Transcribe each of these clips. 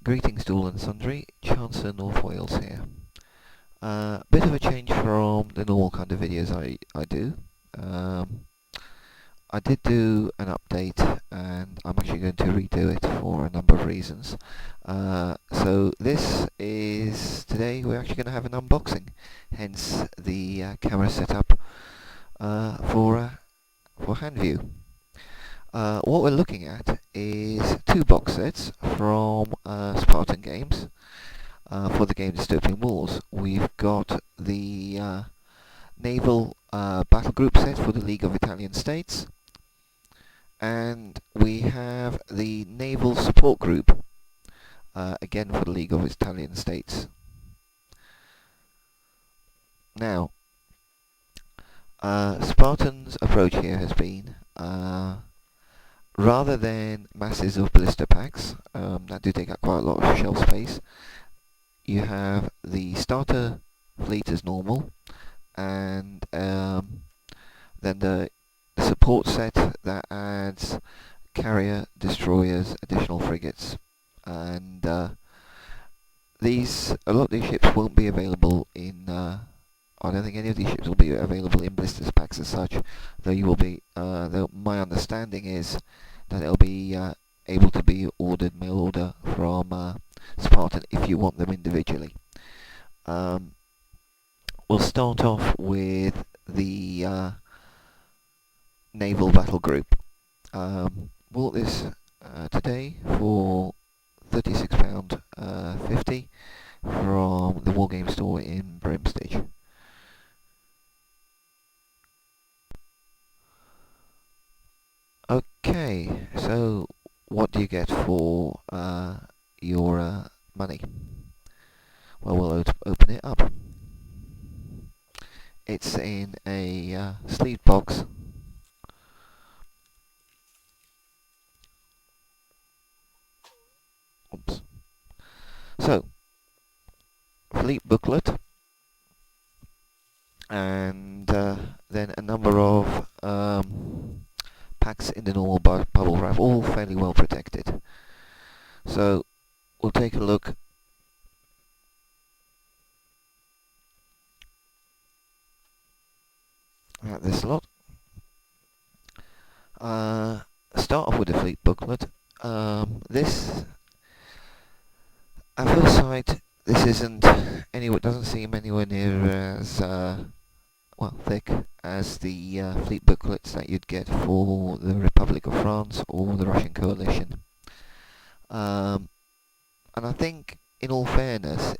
Greetings to all and sundry, Chancellor North Wales here. Bit of a change from the normal kind of videos I do. I did do an update and I'm actually going to redo it for a number of reasons. So this is, today we're actually going to have an unboxing, hence the camera setup for hand view. What we're looking at is two box sets from Spartan Games for the game Dystopian Wars. We've got the Naval Battle Group set for the League of Italian States, and we have the Naval Support Group, again for the League of Italian States. Now, Spartan's approach here has been rather than masses of blister packs that do take up quite a lot of shelf space, you have the starter fleet as normal, and then the support set that adds carrier, destroyers, additional frigates, and a lot of these ships won't be available in. I don't think any of these ships will be available in blisters packs as such, though you will be. Though my understanding is that it'll be able to be ordered mail order from Spartan if you want them individually. We'll start off with the Naval Battle Group. Bought this today for £36.50 from the Wargame store in Brimstage. Okay, so what do you get for your money? Well, we'll open it up. It's in a sleeved box. Oops. So, fleet booklet, and then a number of packs in the normal bubble wrap, all fairly well protected. So we'll take a look at this lot. Start off with the fleet booklet. This, at first sight, this isn't it doesn't seem anywhere near as thick as the fleet booklets that you'd get for the Republic of France or the Russian coalition. And I think, in all fairness,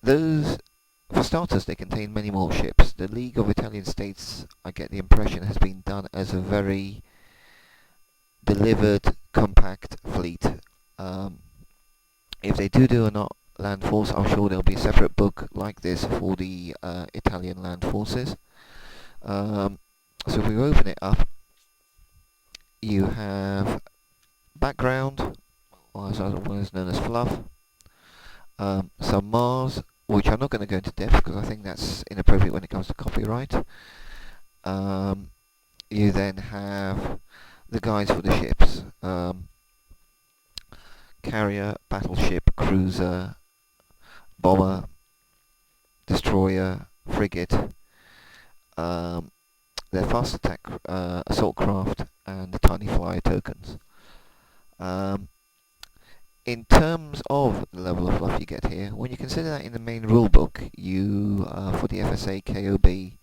for starters, they contain many more ships. The League of Italian States, I get the impression, has been done as a very delivered, compact fleet. If they do a land force, I'm sure there'll be a separate book like this for the Italian land forces. So if we open it up, you have background, otherwise known as fluff, some Mars, which I'm not going to go into depth because I think that's inappropriate when it comes to copyright. You then have the guides for the ships. Carrier, battleship, cruiser, bomber, destroyer, frigate, their fast attack assault craft, and the tiny flyer tokens. In terms of the level of fluff you get here, when you consider that in the main rulebook, you for the FSA, KOB,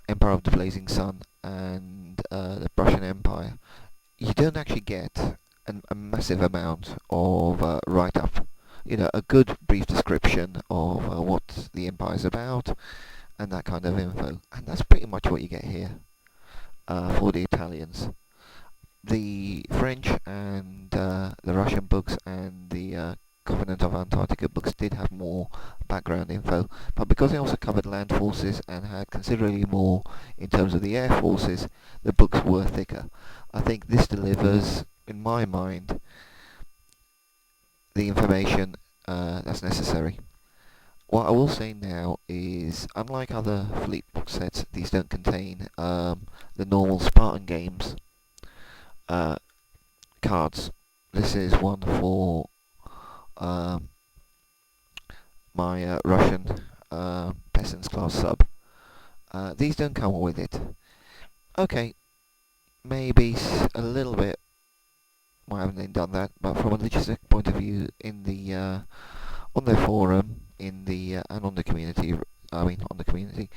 Empire of the Blazing Sun, and the Prussian Empire, you don't actually get a massive amount of write-up. You know, a good brief description of what the Empire's about, and that kind of info. And that's pretty much what you get here for the Italians. The French and the Russian books and the Covenant of Antarctica books did have more background info, but because they also covered land forces and had considerably more in terms of the air forces, the books were thicker. I think this delivers, in my mind, the information that's necessary. What I will say now is, unlike other fleet book sets, these don't contain the normal Spartan games uh, cards. This is one for um, my Russian peasants class sub. These don't come with it. Okay, maybe a little bit. Why haven't they done that? But from a logistic point of view, in the on their forum, in the and on the community, on the community,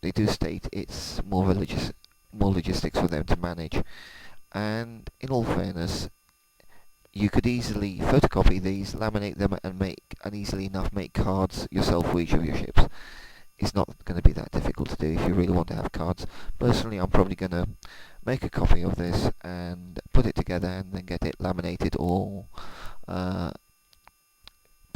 they do state it's more logistics for them to manage. And in all fairness, you could easily photocopy these, laminate them, and easily enough make cards yourself for each of your ships. It's not going to be that difficult to do if you really want to have cards. Personally, I'm probably going to make a copy of this and put it together and then get it laminated or uh,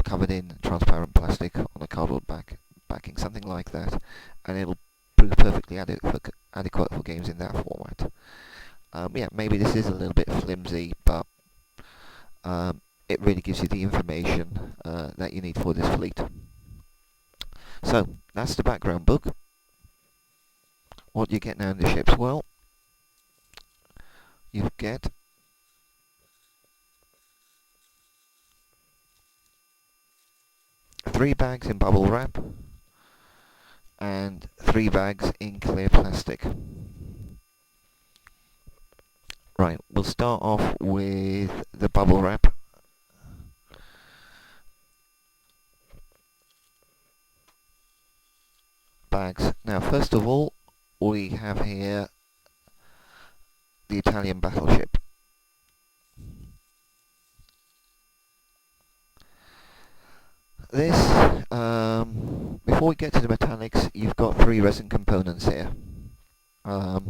covered in transparent plastic on a cardboard backing, something like that, and it'll prove perfectly adequate for games in that format. Yeah, maybe this is a little bit flimsy, but it really gives you the information that you need for this fleet. So, that's the background book. What you get now in the ships? Well, you get three bags in bubble wrap and three bags in clear plastic. Right, we'll start off with the bubble wrap. Bags. Now, first of all, we have here the Italian Battleship. This, before we get to the metallics, you've got three resin components here. A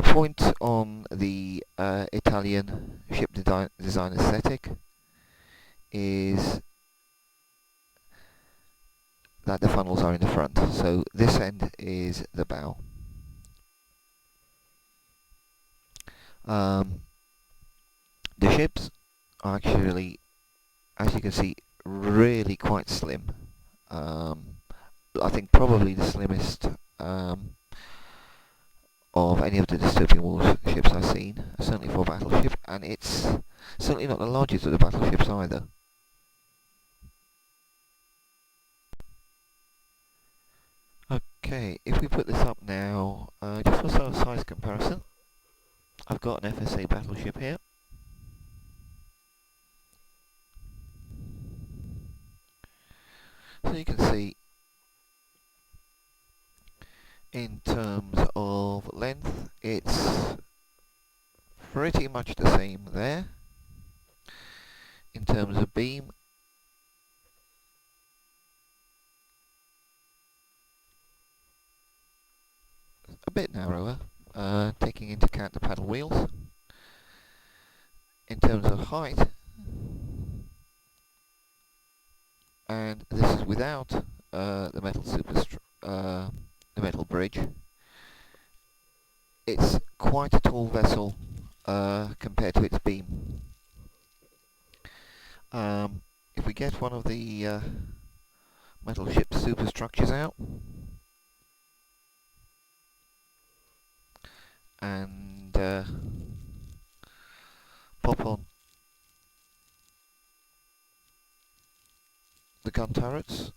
point on the Italian ship design aesthetic is that the funnels are in the front. So this end is the bow. The ships are actually, as you can see, really quite slim. I think probably the slimmest of any of the Dystopian Wars ships I've seen, certainly for a battleship, and it's certainly not the largest of the battleships either. Okay, if we put this up now, just for sort of size comparison, I've got an FSA battleship here. So you can see, in terms of length, it's pretty much the same there. In terms of beam, a bit narrower, taking into account the paddle wheels. In terms of height, and this is without the metal bridge, it's quite a tall vessel compared to its beam. If we get one of the metal ship superstructures out and pop on the gun turrets,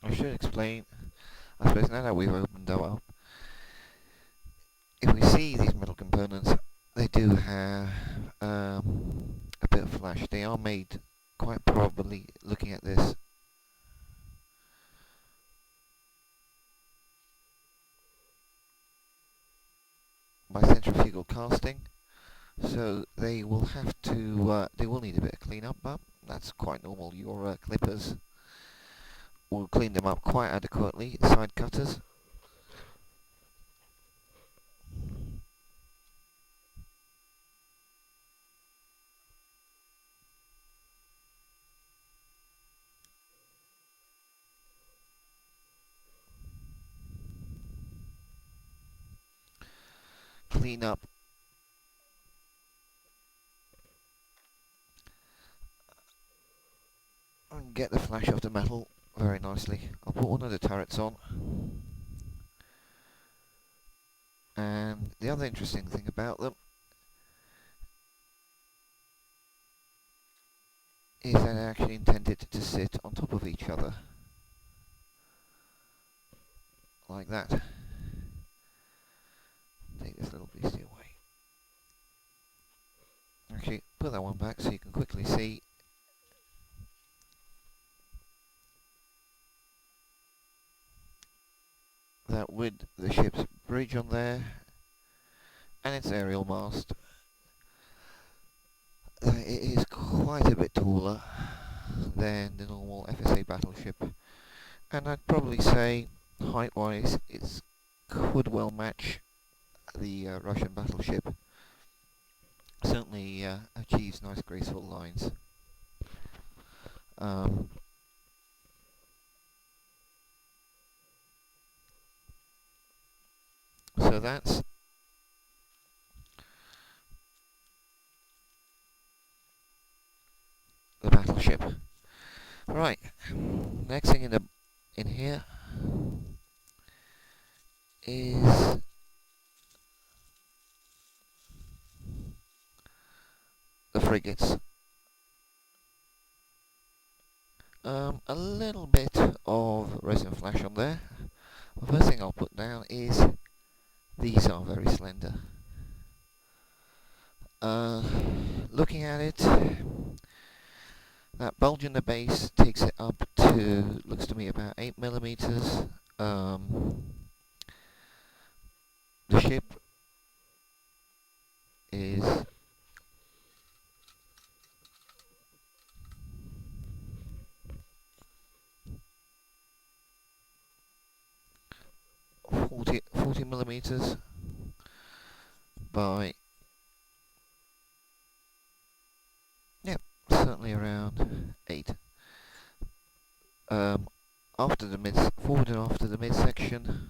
I should explain, I suppose now that we've opened them up, if we see these metal components, they do have a bit of flash. They are made, quite probably, looking at this, by centrifugal casting, so they will have to, they will need a bit of clean-up, but that's quite normal. Your clippers will clean them up quite adequately, side cutters. clean up and get the flash of the metal very nicely. I'll put one of the turrets on. And the other interesting thing about them is that they're actually intended to sit on top of each other. Like that. Take this little beastie away. Actually, put that one back so you can quickly see that with the ship's bridge on there and its aerial mast, it is quite a bit taller than the normal FSA battleship, and I'd probably say height-wise it could well match the Russian battleship. Certainly achieves nice graceful lines. So that's the battleship. Right, next thing in here is the frigates. A little bit of resin flash on there. The first thing I'll put down is these are very slender. Looking at it, that bulge in the base takes it up to, looks to me, about 8mm. The ship is 40mm by, yeah, certainly around 8. After the forward and after the midsection,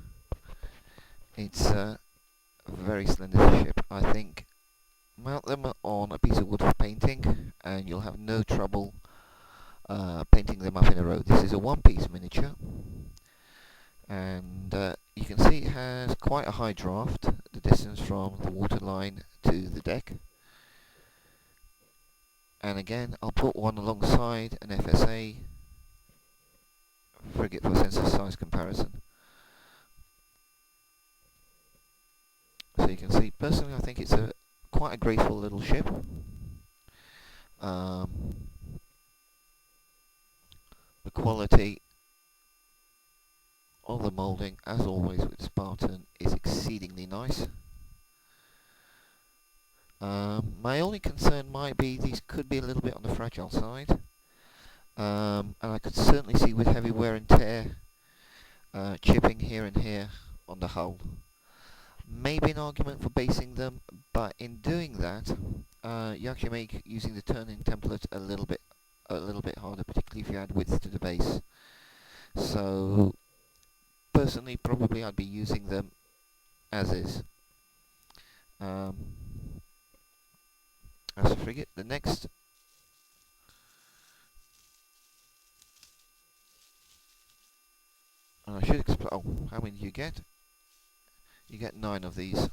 it's a very slender ship. I think mount them on a piece of wood for painting and you'll have no trouble painting them up in a row. This is a one-piece miniature, and you can see it has quite a high draft, the distance from the waterline to the deck. And again, I'll put one alongside an FSA frigate for sense of size comparison. So you can see, personally I think it's quite a graceful little ship. The quality of the moulding, as always with Spartan, is exceedingly nice. My only concern might be these could be a little bit on the fragile side, and I could certainly see with heavy wear and tear chipping here and here on the hull. Maybe an argument for basing them, but in doing that, you actually make using the turning template a little bit harder, particularly if you add width to the base. So personally, probably I'd be using them as is. As a frigate, the next I should explain. Oh, how many do you get? You get 9 of these.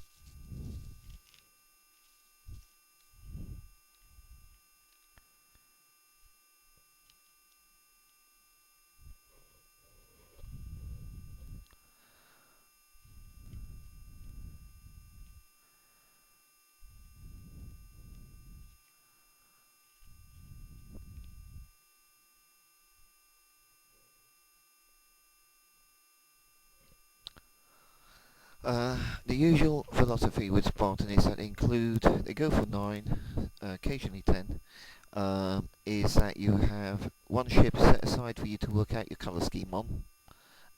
The usual philosophy with Spartan is that they go for 9, occasionally 10, is that you have one ship set aside for you to work out your colour scheme on,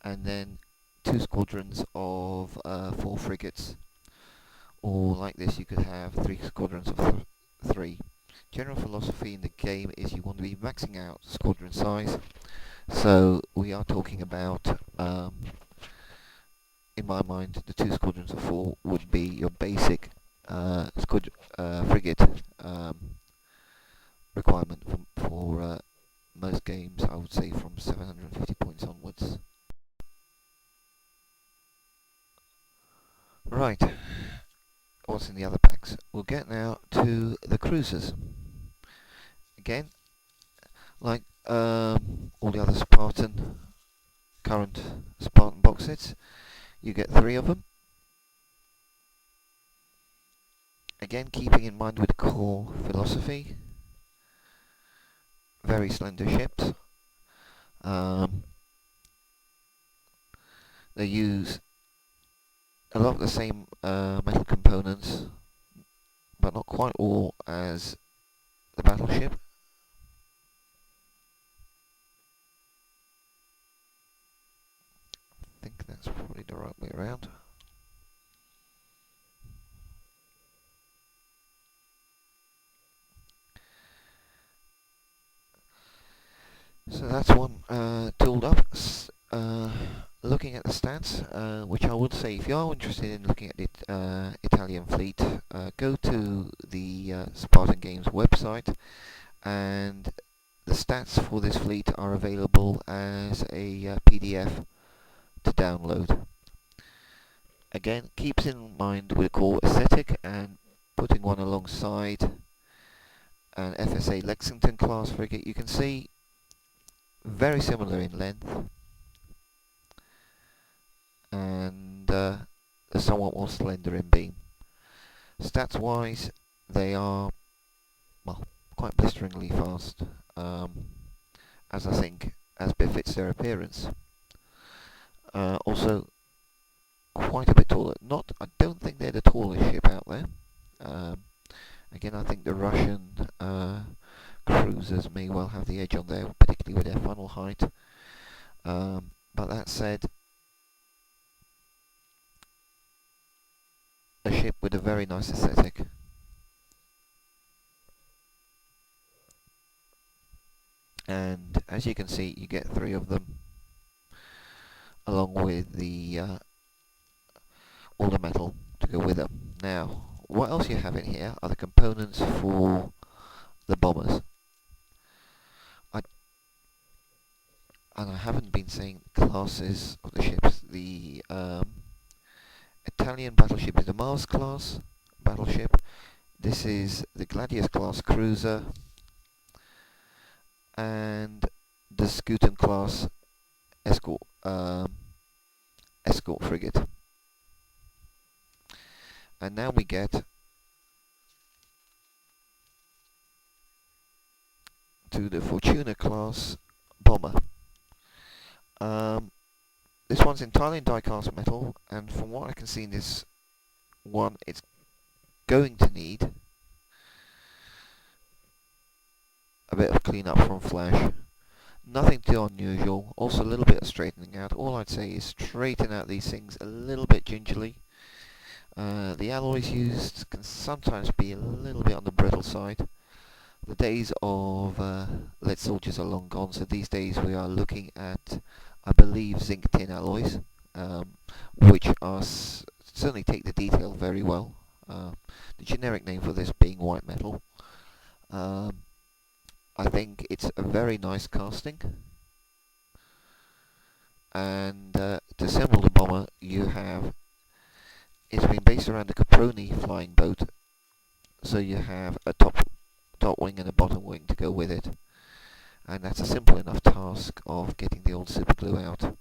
and then 2 squadrons of 4 frigates, or like this you could have 3 squadrons of 3. General philosophy in the game is you want to be maxing out squadron size, so we are talking about in my mind, the 2 squadrons of 4 would be your basic frigate requirement for most games. I would say from 750 points onwards. Right, what's in the other packs? We'll get now to the cruisers. Again, like all the other current Spartan box sets, you get 3 of them. Again, keeping in mind with the core philosophy, very slender ships. They use a lot of the same metal components, but not quite all as the Battleship. I think that's probably the right way around. So that's one tooled up. Looking at the stats, which I would say, if you are interested in looking at the Italian fleet, go to the Spartan Games website, and the stats for this fleet are available as a PDF to download. Again, keeps in mind with a core aesthetic, and putting one alongside an FSA Lexington class frigate, you can see very similar in length and somewhat more slender in beam. Stats wise, they are, well, quite blisteringly fast, as I think as befits their appearance. Also quite a bit taller. I don't think they're the tallest ship out there. Again, I think the Russian cruisers may well have the edge on there, particularly with their funnel height. But that said, a ship with a very nice aesthetic. And as you can see, you get 3 of them, along with the all the metal to go with them. Now, what else you have in here are the components for the bombers. And I haven't been saying classes of the ships. The Italian battleship is the Mars class battleship. This is the Gladius class cruiser, and the Scutum class escort frigate. And now we get to the Fortuna class bomber. This one's entirely in die-cast metal, and from what I can see in this one, it's going to need a bit of clean up from flash. Nothing too unusual, also a little bit of straightening out. All I'd say is straighten out these things a little bit gingerly. The alloys used can sometimes be a little bit on the brittle side. The days of lead soldiers are long gone, so these days we are looking at, I believe, zinc tin alloys, which are certainly take the detail very well. The generic name for this being white metal. I think it's a very nice casting, and to assemble the bomber, it's been based around a Caproni flying boat, so you have a top wing and a bottom wing to go with it, and that's a simple enough task of getting the old super glue out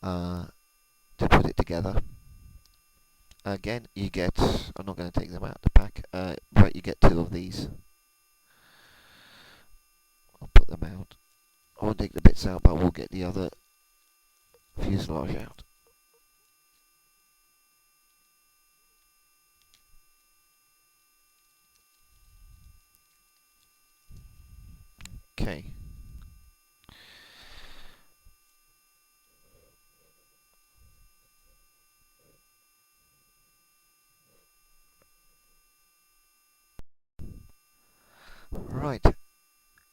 to put it together. Again, you get, I'm not going to take them out of the pack, but you get 2 of these. I'll put them out. I won't take the bits out, but we'll get the other fuselage out. Okay. Right.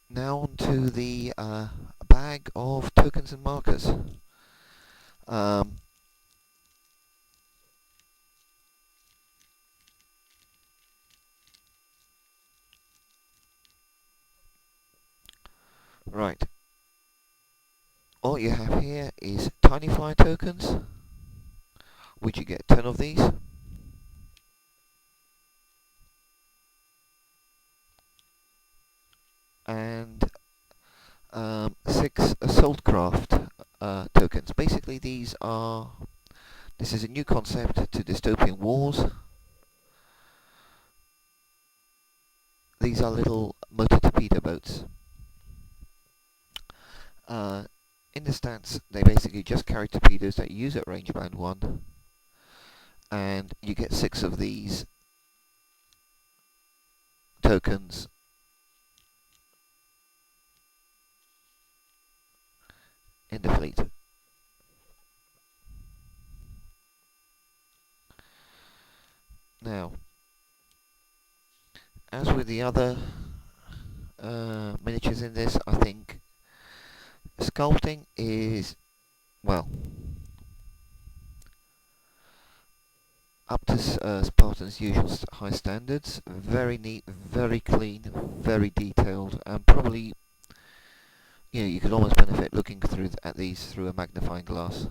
Now on to the bag of tokens and markers. Right, all you have here is tiny flyer tokens, which you get 10 of these, and 6 assault craft tokens. Basically, this is a new concept to dystopian wars. These are little motor torpedo boats. In the stats, they basically just carry torpedoes that you use at range band 1, and you get 6 of these tokens in the fleet. Now, as with the other miniatures in this, I think sculpting is, well, up to Spartan's usual high standards. Very neat, very clean, very detailed, and probably, you could almost benefit looking at these through a magnifying glass.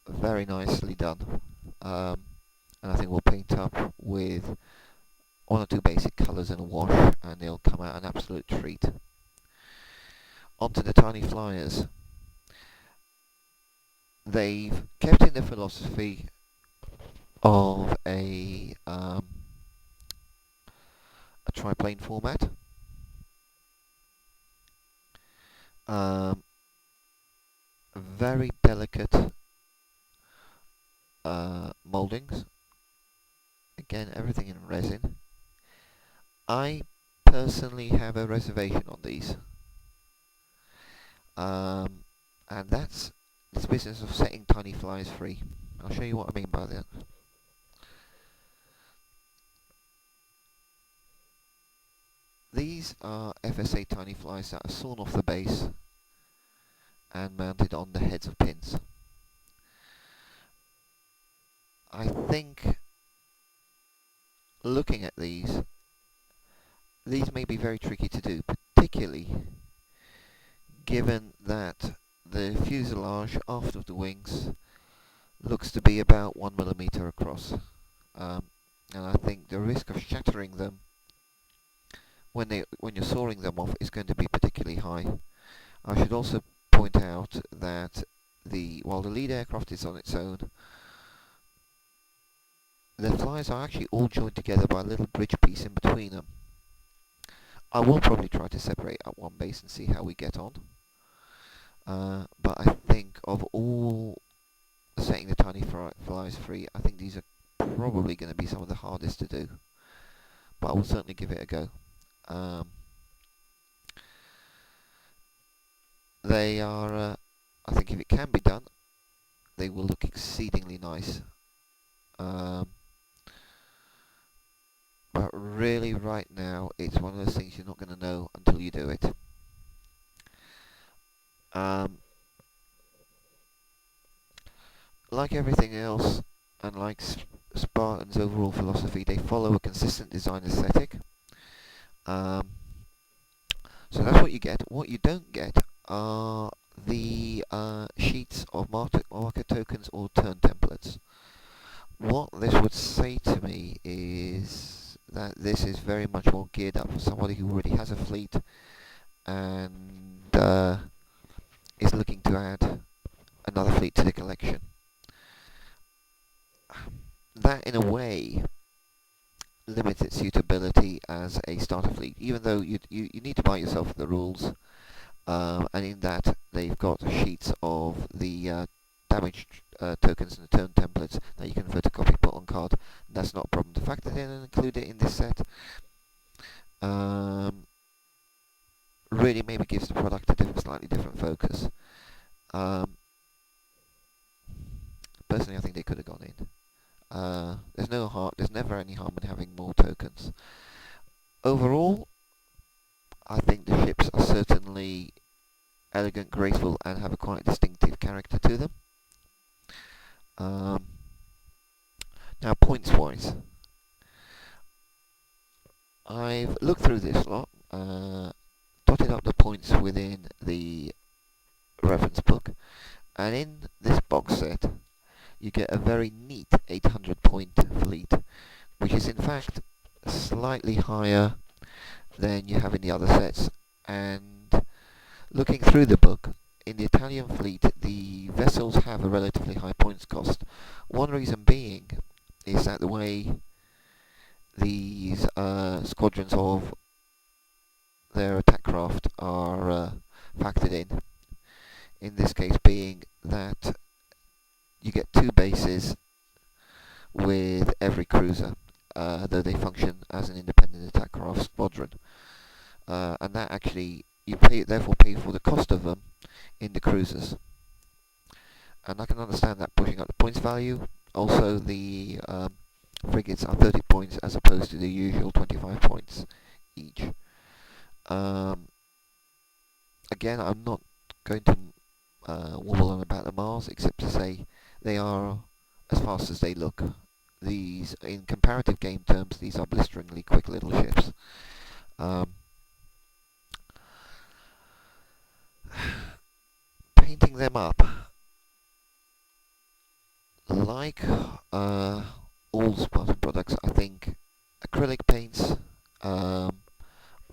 Very nicely done, and I think we'll paint up with 1 or 2 basic colours and a wash, and they'll come out an absolute treat. Onto the tiny flyers. They've kept in the philosophy of a triplane format. Very delicate mouldings. Again, everything in resin. I personally have a reservation on these. And that's this business of setting tiny flyers free. I'll show you what I mean by that. These are FSA tiny flyers that are sawn off the base and mounted on the heads of pins. I think, looking at these may be very tricky to do, particularly given that the fuselage aft of the wings looks to be about 1mm across, and I think the risk of shattering them when you're sawing them off is going to be particularly high. I should also point out that while the lead aircraft is on its own, the flyers are actually all joined together by a little bridge piece in between them. I will probably try to separate at one base and see how we get on. But I think of all setting the tiny flyers free, I think these are probably going to be some of the hardest to do. But I will certainly give it a go. They are, I think if it can be done, they will look exceedingly nice. But really right now, it's one of those things you're not going to know until you do it. Like everything else, and like Spartan's overall philosophy, they follow a consistent design aesthetic. So that's what you get. What you don't get are the sheets of marker tokens or turn templates. What this would say to me is that this is very much more geared up for somebody who already has a fleet and is looking to add another fleet to the collection. That, in a way, limits its suitability as a starter fleet, even though you need to buy yourself the rules, and in that they've got sheets of the damage tokens and the turn templates that you can photocopy, put on card. That's not a problem. The fact that they don't include it in this set really maybe gives the product a slightly different focus. Personally, I think they could have gone in. There's never any harm in having more tokens. Overall, I think the ships are certainly elegant, graceful, and have a quite distinctive character to them. Now, points-wise, I've looked through this lot, dotted added up the points within the reference book, and in this box set you get a very neat 800 point fleet, which is in fact slightly higher than you have in the other sets. And looking through the book, in the Italian fleet the vessels have a relatively high points cost. One reason being is that the way these squadrons of their attack craft are factored in this case being that you get two bases with every cruiser, though they function as an independent attack craft squadron. And that actually, therefore pay for the cost of them in the cruisers. And I can understand that pushing up the points value. Also, the frigates are 30 points as opposed to the usual 25 points each. Again, I'm not going to wobble on about the Mars, except to say they are as fast as they look. These, in comparative game terms, these are blisteringly quick little ships. Painting them up, like all Spartan products, I think acrylic paints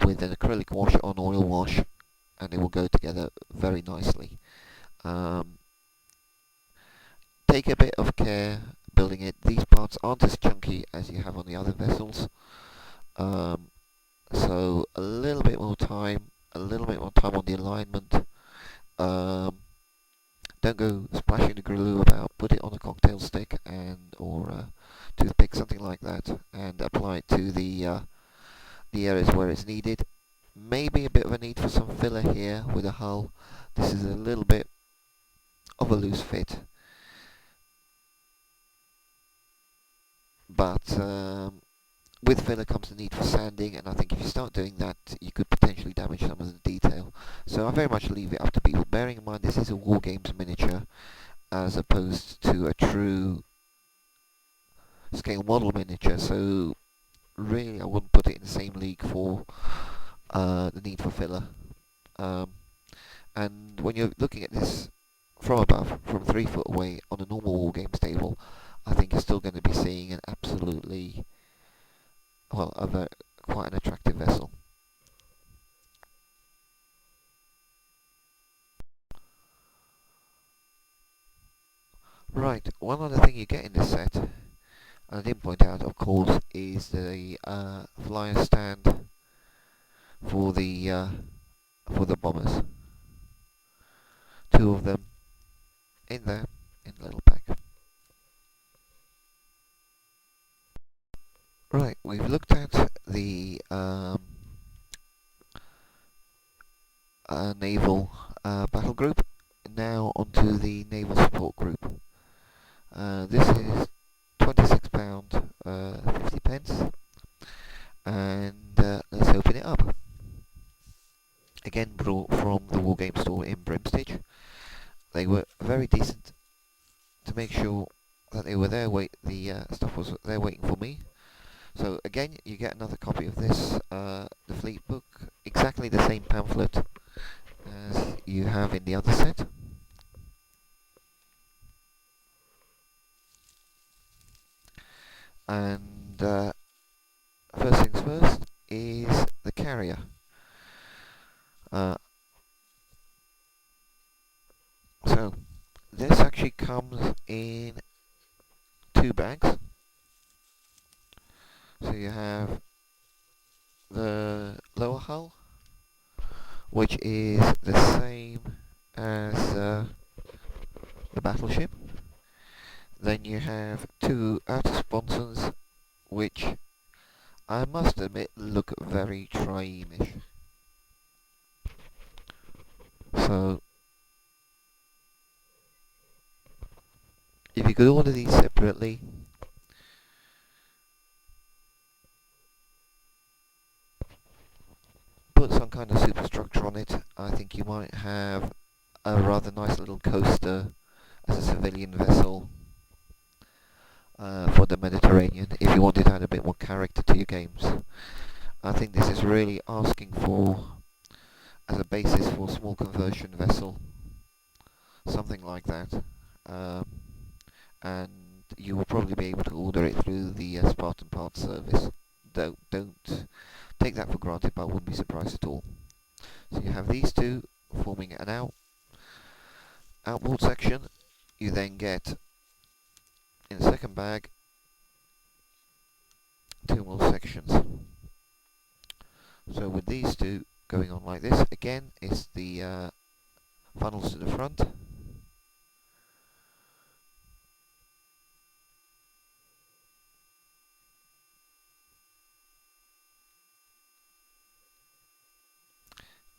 with an acrylic wash on oil wash, and it will go together very nicely. Take a bit of care building it. These parts aren't as chunky as you have on the other vessels, so a little bit more time on the alignment. Don't go splashing the glue about. Put it on a cocktail stick or a toothpick, something like that, and apply it to the areas where it's needed. Maybe a bit of a need for some filler here with a hull. This is a little bit of a loose fit, but with filler comes the need for sanding, and I think if you start doing that, you could potentially damage some of the detail. So I very much leave it up to people, bearing in mind this is a Wargames miniature, as opposed to a true scale model miniature, so really I wouldn't put it in the same league for the need for filler. And when you're looking at this from above, from 3 foot away on a normal Wargames table, I think you're still going to be seeing an absolutely, well, quite an attractive vessel. Right, one other thing you get in this set, and I didn't point out, of course, is the flyer stand for the bombers. 2 of them in there, in the little pack. Right, we've looked at the naval battle group. Now onto the naval support group. This is £26, 50 pence, and let's open it up. Again, brought from the Wargame store in Brimstitch. They were very decent to make sure that they were there. The stuff was there waiting for me. So again, you get another copy of this, the Fleet book, exactly the same pamphlet as you have in the other set. And first things first is the carrier. So this actually comes in 2 bags. So you have the lower hull, which is the same as the Battleship. Then you have 2 outer sponsons, which I must admit look very triemish. So if you could order these separately, put some kind of superstructure on it, I think you might have a rather nice little coaster as a civilian vessel for the Mediterranean, if you wanted to add a bit more character to your games. I think this is really asking for as a basis for a small conversion vessel, something like that. Um, and you will probably be able to order it through the Spartan Parts service. Don't take that for granted, but I wouldn't be surprised at all. So you have these two forming an outboard section. You then get in the second bag two more sections. So with these two going on like this, again it's the funnels to the front,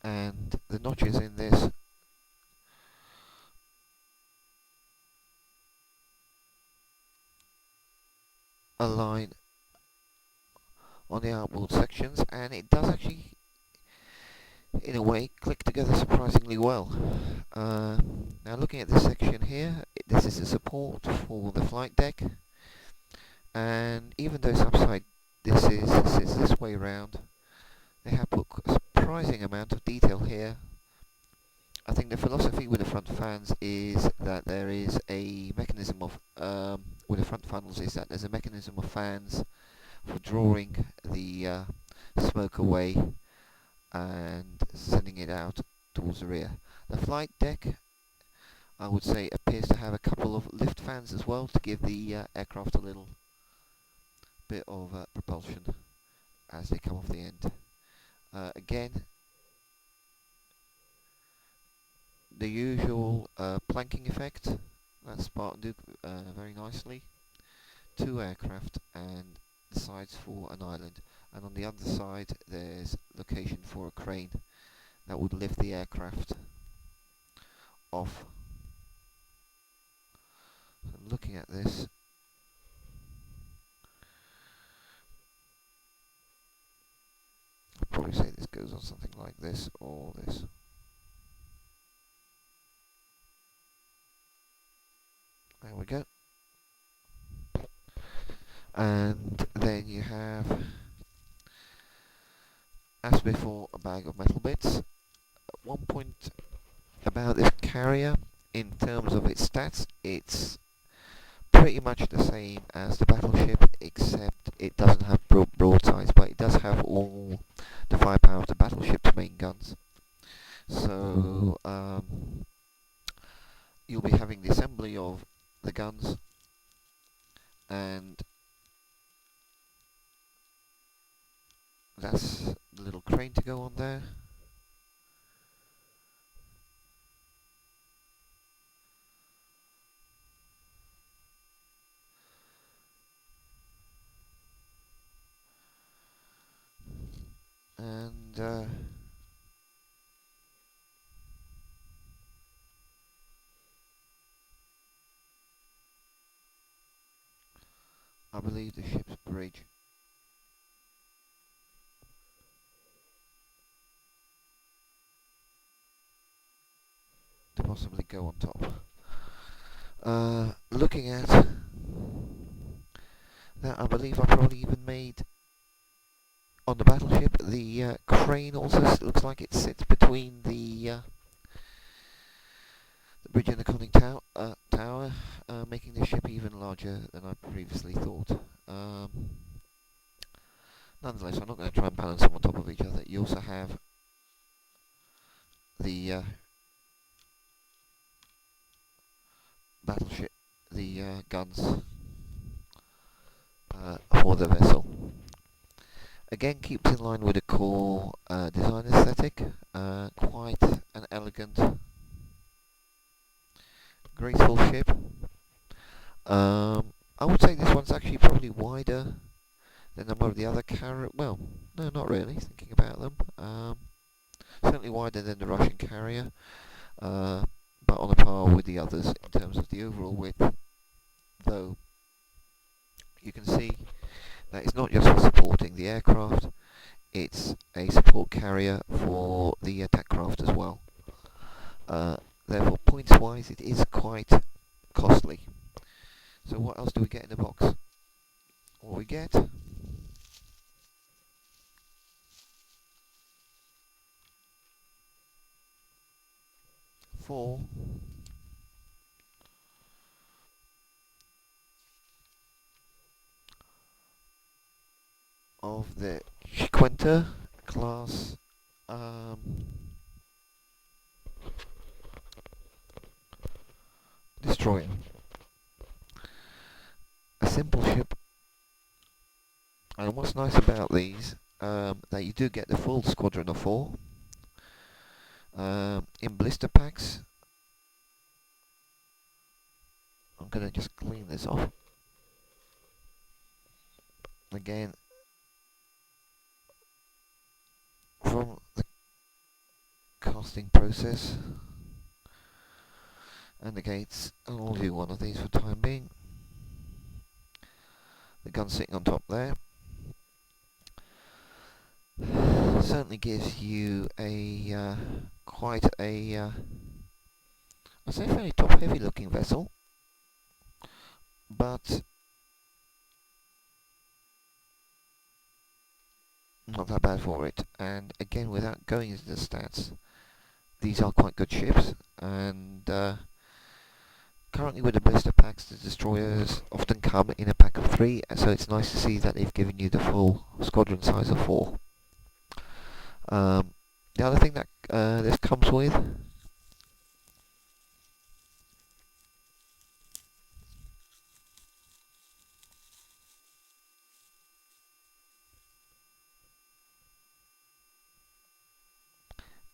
and the notches in this align on the outboard sections, and it does actually, in a way, click together surprisingly well. Now looking at this section here, this is the support for the flight deck, and even though this is this way round, they have put a surprising amount of detail here. I think the philosophy with the front fans is that there is a mechanism of, with the front funnels, is that there's a mechanism of fans for drawing the smoke away and sending it out towards the rear. The flight deck, I would say, appears to have a couple of lift fans as well to give the aircraft a little bit of propulsion as they come off the end. Again, the usual planking effect that Spartan do very nicely. Two aircraft and the sides for an island, and on the other side there's location for a crane that would lift the aircraft off. So looking at this, I'd probably say this goes on something like this or this. There we go. And then you have, as before, a bag of metal bits. At one point about this carrier, in terms of its stats, it's pretty much the same as the Battleship, except it doesn't have broadsides, but it does have all the firepower of the Battleship's main guns. So you'll be having the assembly of the guns, and that's the little crane to go on there. And I believe the ship's bridge to possibly go on top. Looking at that, I believe I probably even made on the Battleship the crane also looks like it sits between the bridge and the conning tower, making the ship even larger than I previously thought. Nonetheless, I'm not going to try and balance them on top of each other. You also have the Battleship, the guns for the vessel. Again, keeps in line with the core design aesthetic. Quite an elegant, graceful ship. I would say this one's actually probably wider than a number of the other well, no, not really, thinking about them. Certainly wider than the Russian carrier, but on a par with the others in terms of the overall width, though you can see that it's not just for supporting the aircraft, it's a support carrier for the attack craft as well. Therefore, points-wise, it is quite costly. So what else do we get in the box? What we get 4 of the Chiquenta class destroyer. A simple ship, and what's nice about these, that you do get the full squadron of 4 in blister packs. I'm going to just clean this off. Again, from the casting process and the gates, and I'll do one of these for the time being. The gun sitting on top there certainly gives you a quite a I'd say very top heavy looking vessel, but not that bad for it. And again, without going into the stats, these are quite good ships, and currently with the blister packs, the destroyers often come in a pack of 3, so it's nice to see that they've given you the full squadron size of 4. The other thing that this comes with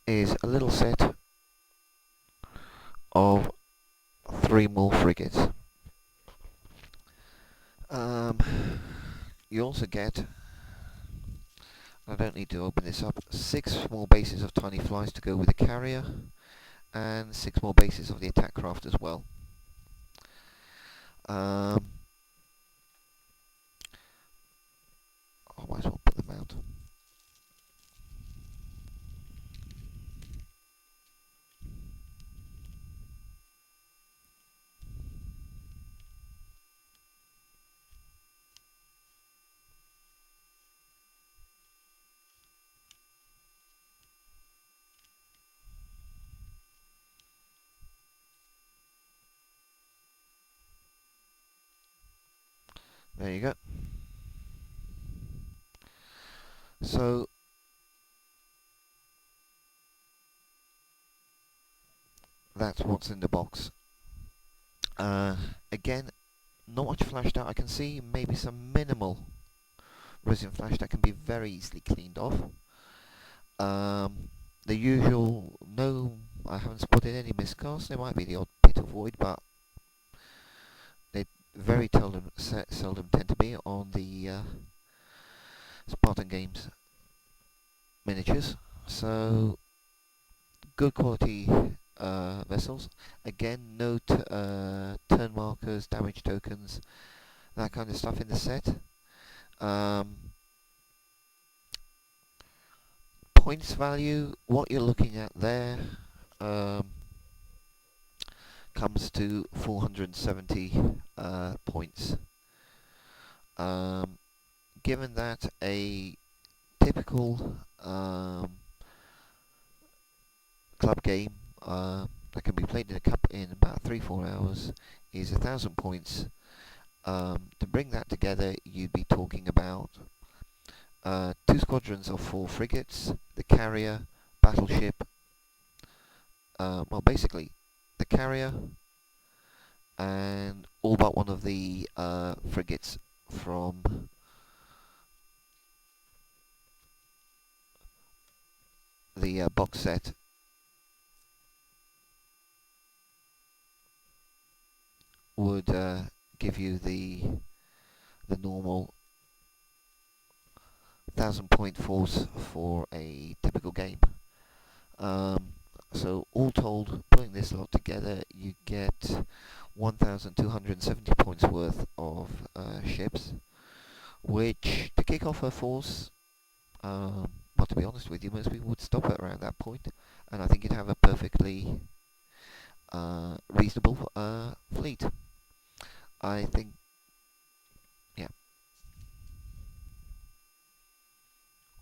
is a little set of 3 more frigates. You also get, I don't need to open this up, 6 small bases of tiny flies to go with the carrier, and 6 more bases of the attack craft as well. I might as well put them out. There you go. So that's what's in the box. Again, not much flashed out. I can see maybe some minimal resin flash that can be very easily cleaned off. The usual, no, I haven't spotted any miscasts. There might be the odd bit of void, but they very seldom tend to be on the Spartan Games miniatures. So, good quality vessels. Again, no turn markers, damage tokens, that kind of stuff in the set. Points value, what you're looking at there comes to 470 points. Given that a typical club game that can be played in a cup in about 3-4 hours is 1,000 points, to bring that together you'd be talking about 2 squadrons of 4 frigates, the carrier, battleship, well basically the carrier and all but one of the frigates from the box set would give you the normal 1,000 point force for a typical game. So all told, putting this lot together, you get 1,270 points worth of ships, which to kick off a force, but to be honest with you, most people would stop at around that point, and I think you'd have a perfectly reasonable fleet. I think, yeah.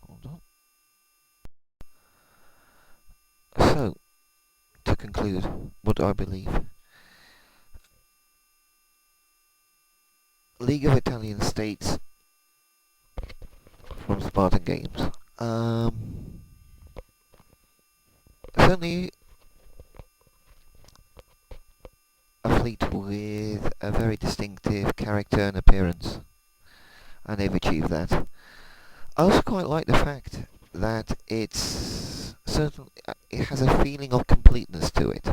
Hold on. So, to conclude, what do I believe? League of Italian States from Spartan Games. Certainly a fleet with a very distinctive character and appearance, and they've achieved that. I also quite like the fact that it has a feeling of completeness to it.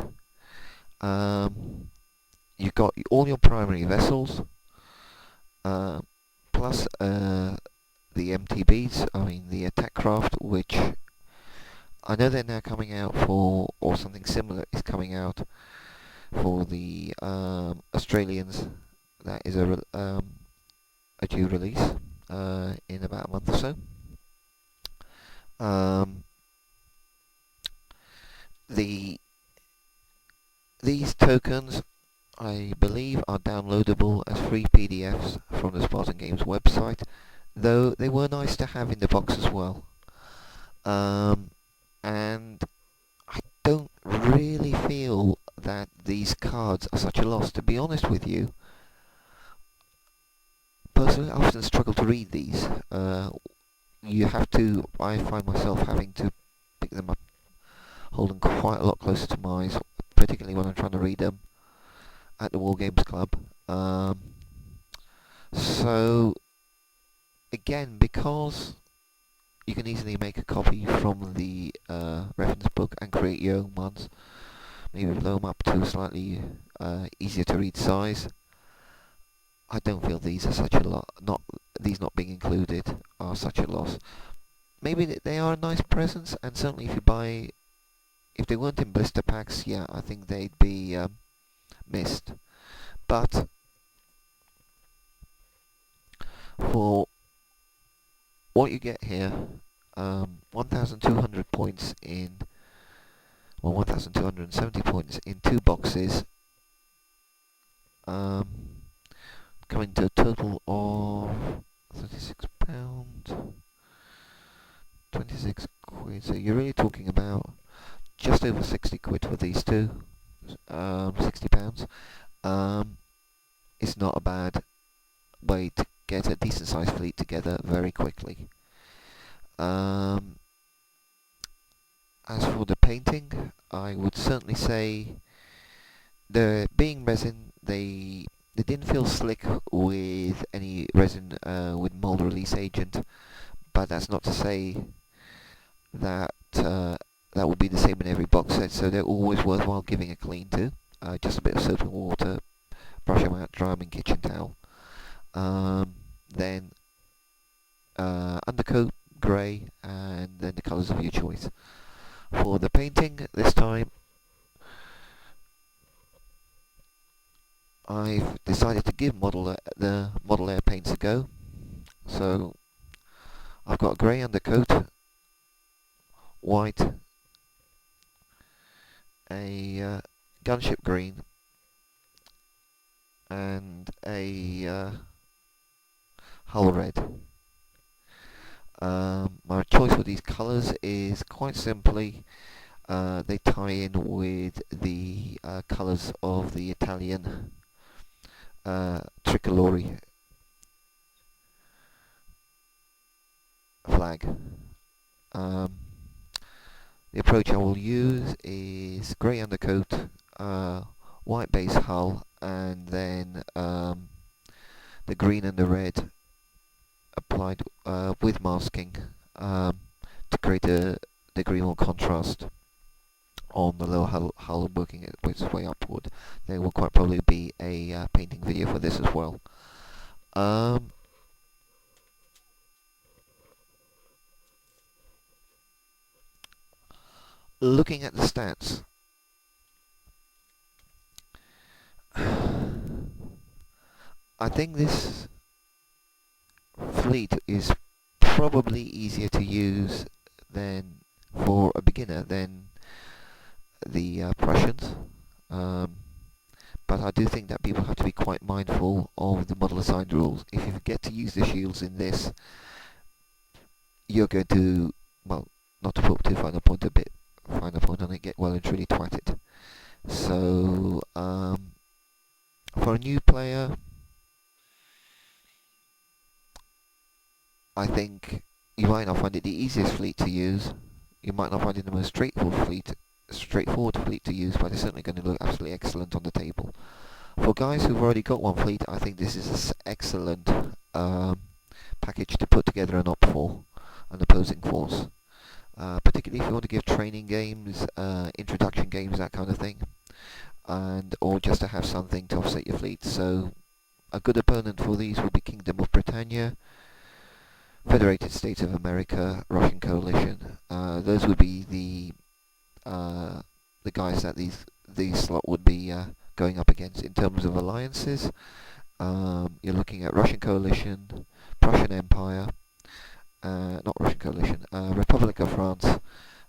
You've got all your primary vessels, plus the MTBs, I mean the attack craft, which I know they're now coming out for, or something similar is coming out for the Australians. That is a due release in about a month or so. These tokens, I believe, are downloadable as free PDFs from the Spartan Games website, though they were nice to have in the box as well. And I don't really feel that these cards are such a loss. To be honest with you, personally, I often struggle to read these. I find myself having to pick them up, hold them quite a lot closer to my eyes, particularly when I'm trying to read them at the War Games Club. So, again, because you can easily make a copy from the reference book and create your own ones, maybe blow them up to a slightly easier to read size, I don't feel these are such a lot. These not being included are such a loss. Maybe they are a nice presence, and certainly if they weren't in blister packs, yeah, I think they'd be missed. But for what you get here, 1,200 points in, well, 1,270 points in 2 boxes, coming to a total of £36, 26 quid. So you're really talking about just over 60 quid for these two, £60. It's not a bad way to get a decent sized fleet together very quickly. As for the painting, I would certainly say, being resin, they didn't feel slick with any resin with mold release agent, but that's not to say that that will be the same in every box set, so they're always worthwhile giving a clean to. Just a bit of soap and water, brush them out, dry them in kitchen towel. Then undercoat, grey, and then the colours of your choice. For the painting, this time I've decided to give the Model Air paints a go. So I've got a grey undercoat, white, a gunship green, and a hull red. My choice for these colours is quite simply they tie in with the colours of the Italian tricolore flag. The approach I will use is grey undercoat, white base hull, and then the green and the red applied with masking to create a degree more contrast on the lower hull, working its way upward. There will quite probably be a painting video for this as well. Looking at the stats, I think this fleet is probably easier to use than for a beginner than the Prussians, but I do think that people have to be quite mindful of the model assigned rules. If you forget to use the shields in this, you're going to, well, not to put too fine a point on it, get well and truly twatted. So for a new player, I think you might not find it the easiest fleet to use. You might not find it the most straightforward fleet to use, but it's certainly going to look absolutely excellent on the table. For guys who've already got one fleet, I think this is an excellent package to put together an op for, an opposing force. Particularly if you want to give training games, introduction games, that kind of thing, and or just to have something to offset your fleet. So a good opponent for these would be Kingdom of Britannia, Federated States of America, Russian Coalition. Those would be the guys that these slot would be going up against in terms of alliances. You're looking at Russian Coalition, Prussian Empire, not Russian Coalition, Republic of France,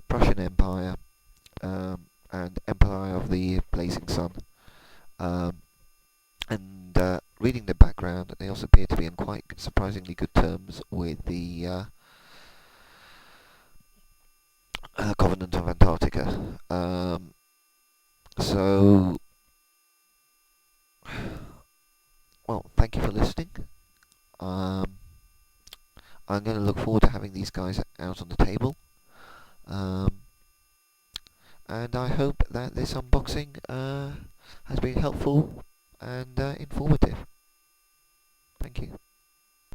Prussian Empire, and Empire of the Blazing Sun. Um, and reading the background, they also appear to be on quite surprisingly good terms with the Covenant of Antarctica. So, well, thank you for listening. I'm going to look forward to having these guys out on the table. And I hope that this unboxing has been helpful and informative. Thank you.